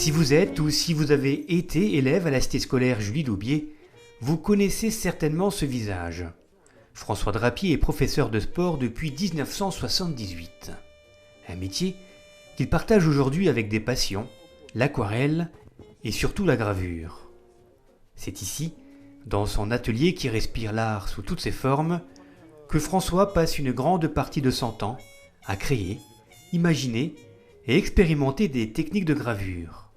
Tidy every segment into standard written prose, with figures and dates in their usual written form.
Si vous êtes ou si vous avez été élève à la cité scolaire Julie Daubié, vous connaissez certainement ce visage. François Drapier est professeur de sport depuis 1978. Un métier qu'il partage aujourd'hui avec des passions, l'aquarelle et surtout la gravure. C'est ici, dans son atelier qui respire l'art sous toutes ses formes, que François passe une grande partie de son temps à créer, imaginer et expérimenter des techniques de gravure.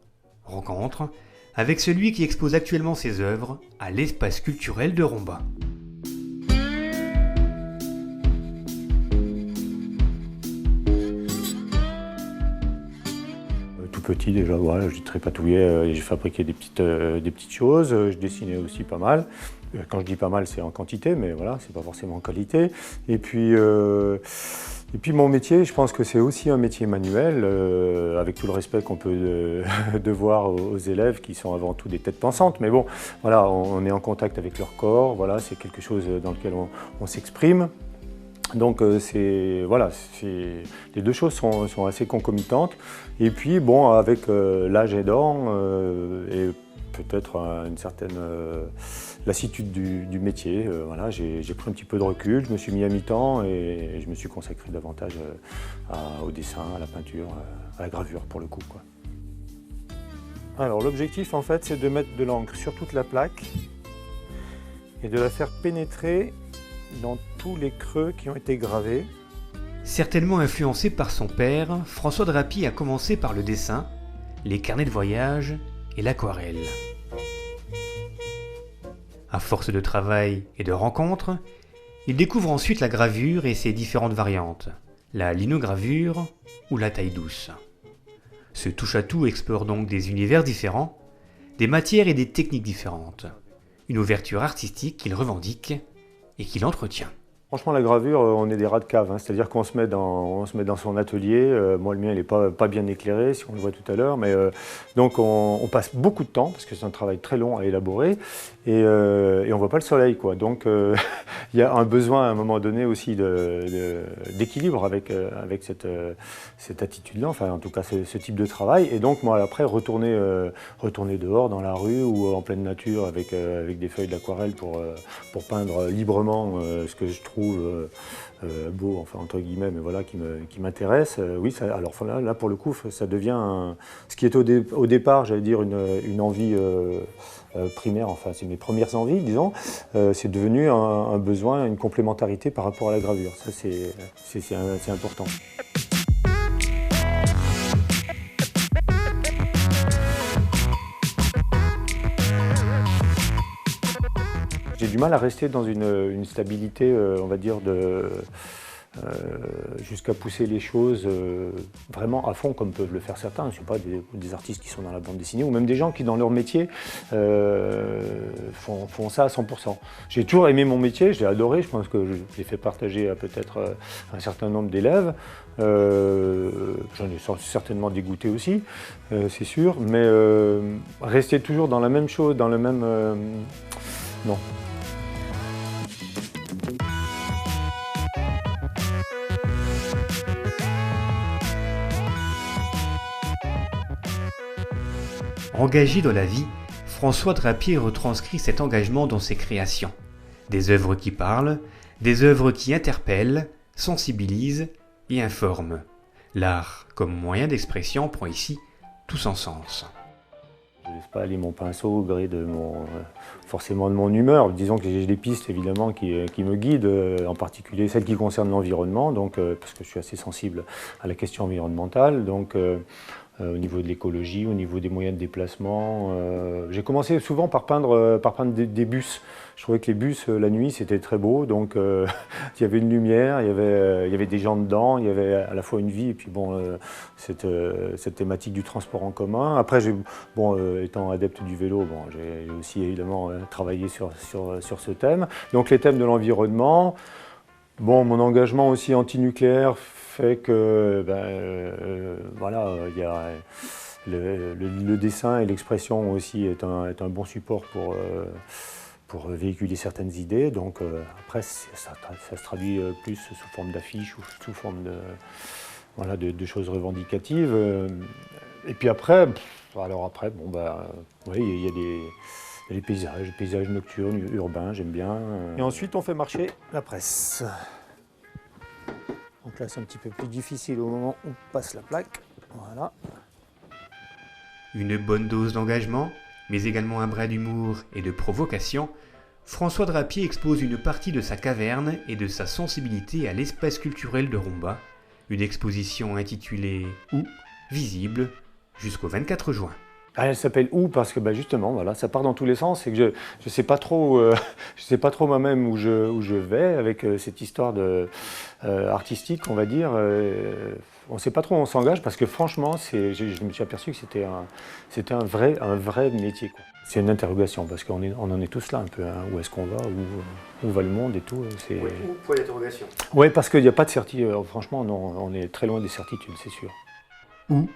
Rencontre avec celui qui expose actuellement ses œuvres à l'espace culturel de Romba. Tout petit déjà, voilà, je tripatouillais, j'ai fabriqué des petites choses, je dessinais aussi pas mal. Quand je dis pas mal, c'est en quantité, mais voilà, c'est pas forcément en qualité. Et puis mon métier, je pense que c'est aussi un métier manuel, avec tout le respect qu'on peut devoir aux élèves qui sont avant tout des têtes pensantes. Mais bon, voilà, on est en contact avec leur corps, voilà, c'est quelque chose dans lequel on s'exprime. Donc les deux choses sont assez concomitantes. Et puis bon, avec l'âge aidant et peut-être une certaine lassitude du métier, voilà, j'ai pris un petit peu de recul, je me suis mis à mi-temps et je me suis consacré davantage au dessin, à la peinture, à la gravure pour le coup, quoi. Alors l'objectif en fait, c'est de mettre de l'encre sur toute la plaque et de la faire pénétrer dans tous les creux qui ont été gravés. Certainement influencé par son père, François Drapier a commencé par le dessin, les carnets de voyage et l'aquarelle. À force de travail et de rencontres, il découvre ensuite la gravure et ses différentes variantes, la linogravure ou la taille douce. Ce touche-à-tout explore donc des univers différents, des matières et des techniques différentes, une ouverture artistique qu'il revendique et qu'il entretient. Franchement, la gravure, on est des rats de cave, hein. C'est-à-dire qu'on se met dans son atelier. Moi, le mien, il n'est pas bien éclairé, si on le voit tout à l'heure. Mais donc, on passe beaucoup de temps, parce que c'est un travail très long à élaborer, et on ne voit pas le soleil, quoi. Donc, il y a un besoin, à un moment donné, aussi d'équilibre avec cette attitude-là, enfin, en tout cas, ce type de travail. Et donc, moi, après, retourner dehors, dans la rue, ou en pleine nature, avec des feuilles d'aquarelle pour peindre librement ce que je trouve beau, enfin entre guillemets, mais voilà, qui m'intéresse. Oui, alors là pour le coup, ça devient ce qui est au départ, j'allais dire, une envie primaire, enfin c'est mes premières envies, disons, c'est devenu un besoin, une complémentarité par rapport à la gravure. Ça c'est important. J'ai du mal à rester dans une stabilité, on va dire, jusqu'à pousser les choses vraiment à fond, comme peuvent le faire certains. Je ne sais pas, des artistes qui sont dans la bande dessinée, ou même des gens qui, dans leur métier, font ça à 100%. J'ai toujours aimé mon métier, je l'ai adoré, je pense que je l'ai fait partager à peut-être un certain nombre d'élèves. J'en ai certainement dégoûté aussi, c'est sûr, mais rester toujours dans la même chose, dans le même... non. Engagé dans la vie, François Drapier retranscrit cet engagement dans ses créations. Des œuvres qui parlent, des œuvres qui interpellent, sensibilisent et informent. L'art, comme moyen d'expression, prend ici tout son sens. Je ne laisse pas aller mon pinceau au gré forcément de mon humeur. Disons que j'ai des pistes évidemment qui me guident, en particulier celles qui concernent l'environnement, parce que je suis assez sensible à la question environnementale. Au niveau de l'écologie, au niveau des moyens de déplacement. J'ai commencé souvent par peindre des bus. Je trouvais que les bus, la nuit, c'était très beau, donc il y avait une lumière, il y avait des gens dedans, il y avait à la fois une vie et puis bon, cette thématique du transport en commun. Après, étant adepte du vélo, j'ai aussi évidemment travaillé sur ce thème. Donc les thèmes de l'environnement, mon engagement aussi anti-nucléaire fait que voilà, il y a le dessin et l'expression aussi est un bon support pour véhiculer certaines idées. Donc après, ça se traduit plus sous forme d'affiches ou sous forme voilà, de choses revendicatives. Et puis après, bon, oui, il y a des paysages nocturnes, urbains, j'aime bien. Et ensuite, on fait marcher la presse. Donc là, c'est un petit peu plus difficile au moment où on passe la plaque. Voilà. Une bonne dose d'engagement, mais également un brin d'humour et de provocation, François Drapier expose une partie de sa caverne et de sa sensibilité à l'espace culturel de Rumba, une exposition intitulée « Où ?» visible jusqu'au 24 juin. Ah, elle s'appelle Où parce que justement, voilà, ça part dans tous les sens et que je ne sais pas trop, moi-même où je vais avec cette histoire artistique, on va dire. On ne sait pas trop où on s'engage parce que franchement, je me suis aperçu que c'était un vrai métier, quoi. C'est une interrogation parce qu'on en est tous là un peu. Hein. Où est-ce qu'on va, où va le monde et tout. Oui, point d'interrogation. Oui, parce qu'il n'y a pas de certitude. Franchement, non, on est très loin des certitudes, c'est sûr. Où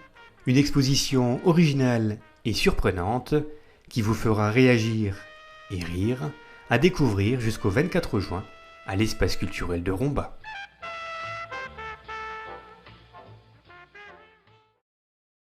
une exposition originale et surprenante qui vous fera réagir et rire, à découvrir jusqu'au 24 juin à l'espace culturel de Rumba.